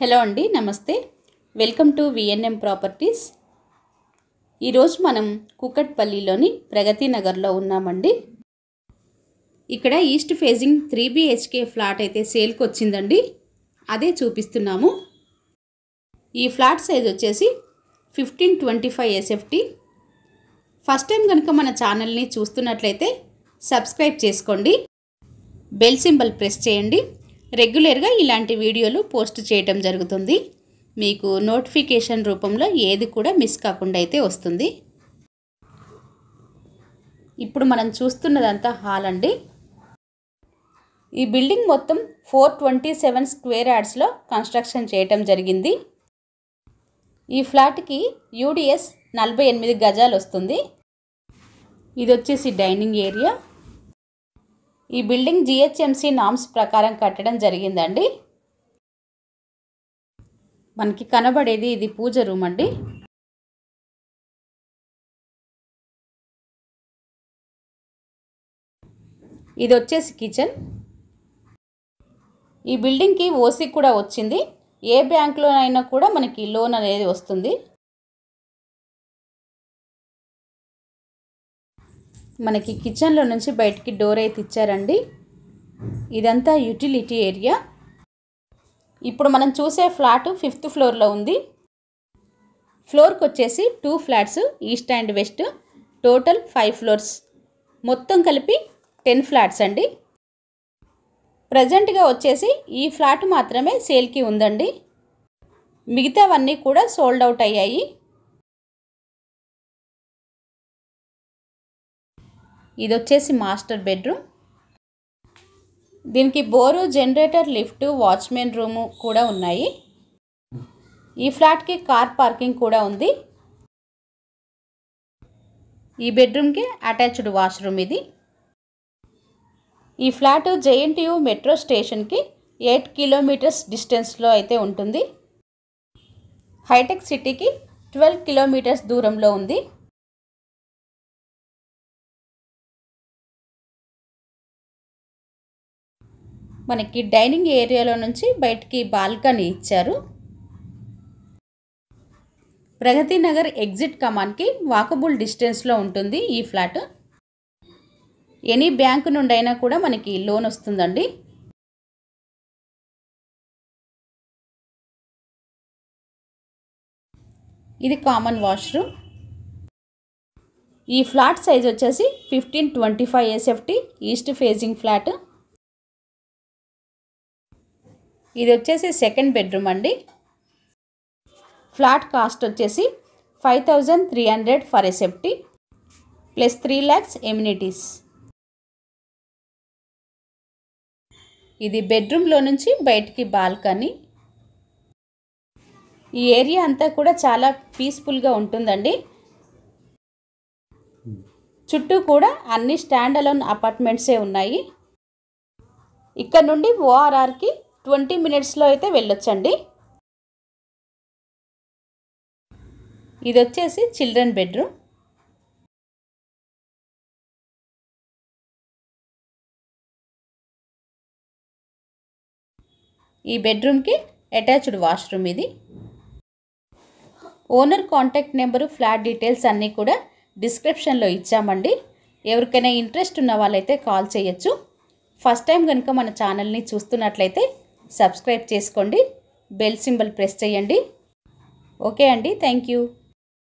Hello అండి, నమస్తే. Welcome to VNM properties. ఈరోజు మనం కుకట్పల్లిలోని ప్రగతి నగర్లో ఉన్నామండి. ఇక్కడ ఈస్ట్ ఫేజింగ్ 3 BHK ఫ్లాట్ అయితే సేల్కి వచ్చిందండి. అదే చూపిస్తున్నాము. ఈ ఫ్లాట్ సైజ్ వచ్చేసి 1525 SFT. ఫస్ట్ టైం కనుక మన ఛానల్ని చూస్తున్నట్లయితే సబ్స్క్రైబ్ చేసుకోండి, బెల్ సింబల్ ప్రెస్ చేయండి. రెగ్యులర్గా ఇలాంటి వీడియోలు పోస్ట్ చేయటం జరుగుతుంది. మీకు నోటిఫికేషన్ రూపంలో ఏది కూడా మిస్ కాకుండా అయితే వస్తుంది. ఇప్పుడు మనం చూస్తున్నదంతా హాల్ అండి. ఈ బిల్డింగ్ మొత్తం 427 స్క్వేర్ యార్డ్స్లో కన్స్ట్రక్షన్ చేయటం జరిగింది. ఈ ఫ్లాట్కి UDS 48 గజాలు వస్తుంది. ఇది వచ్చేసి డైనింగ్ ఏరియా. ఈ బిల్డింగ్ GHMC నామ్స్ ప్రకారం కట్టడం జరిగిందండి. మనకి కనబడేది ఇది పూజ రూమ్ అండి. ఇది వచ్చేసి కిచెన్. ఈ బిల్డింగ్కి ఓసీ కూడా వచ్చింది. ఏ బ్యాంక్లో అయినా కూడా మనకి లోన్ అనేది వస్తుంది. మనకి కిచెన్లో నుంచి బయటికి డోర్ అయితే ఇచ్చారండి. ఇదంతా యూటిలిటీ ఏరియా. ఇప్పుడు మనం చూసే ఫ్లాట్ 5th ఫ్లోర్లో ఉంది. ఫ్లోర్కి వచ్చేసి 2 flats, east and west. Total 5 floors, మొత్తం కలిపి 10 ఫ్లాట్స్ అండి. ప్రజెంట్గా వచ్చేసి ఈ ఫ్లాట్ మాత్రమే సేల్కి ఉందండి. మిగతావన్నీ కూడా సోల్డ్ అవుట్ అయ్యాయి. ఇది వచ్చేసి మాస్టర్ బెడ్రూమ్. దీనికి bore, generator, lift, watchman room కూడా ఉన్నాయి. ఈ ఫ్లాట్కి కార్ పార్కింగ్ కూడా ఉంది. ఈ బెడ్రూమ్కి అటాచ్డ్ వాష్రూమ్ ఇది. ఈ ఫ్లాట్ JNTU మెట్రో స్టేషన్కి 8 కిలోమీటర్స్ డిస్టెన్స్లో అయితే ఉంటుంది. హైటెక్ సిటీకి 12 కిలోమీటర్స్ దూరంలో ఉంది. మనకి డైనింగ్ ఏరియాలో నుంచి బయటికి బాల్కనీ ఇచ్చారు. ప్రగతి నగర్ ఎగ్జిట్ కమాన్కి వాకబుల్ డిస్టెన్స్లో ఉంటుంది ఈ ఫ్లాట్. ఎనీ బ్యాంకు నుండి అయినా కూడా మనకి లోన్ వస్తుందండి. ఇది కామన్ వాష్రూమ్. ఈ ఫ్లాట్ సైజ్ వచ్చేసి 1525 SFT ఈస్ట్ ఫేజింగ్ ఫ్లాట్. ఇది వచ్చేసి సెకండ్ బెడ్రూమ్ అండి. ఫ్లాట్ కాస్ట్ వచ్చేసి 5300 for SFT plus 3 lakhs amenities. ఇది బెడ్రూమ్లో నుంచి బయటికి బాల్కనీ. ఈ ఏరియా అంతా కూడా చాలా పీస్ఫుల్గా ఉంటుందండి. చుట్టూ కూడా అన్ని స్టాండ్ అలోన్ అపార్ట్మెంట్సే ఉన్నాయి. ఇక్కడ నుండి ORRకి 20 minutesలో అయితే వెళ్ళొచ్చండి. ఇది వచ్చేసి చిల్డ్రన్ బెడ్రూమ్. ఈ బెడ్రూమ్కి అటాచ్డ్ వాష్రూమ్ ఇది. Owner contact number, flat details అన్నీ కూడా డిస్క్రిప్షన్లో ఇచ్చామండి. ఎవరికైనా ఇంట్రెస్ట్ ఉన్న వాళ్ళైతే కాల్ చేయొచ్చు. ఫస్ట్ టైం కనుక మన ఛానల్ని చూస్తున్నట్లయితే సబ్స్క్రైబ్ చేసుకోండి, బెల్ సింబల్ ప్రెస్ చేయండి. ఓకే అండి, థ్యాంక్ యూ.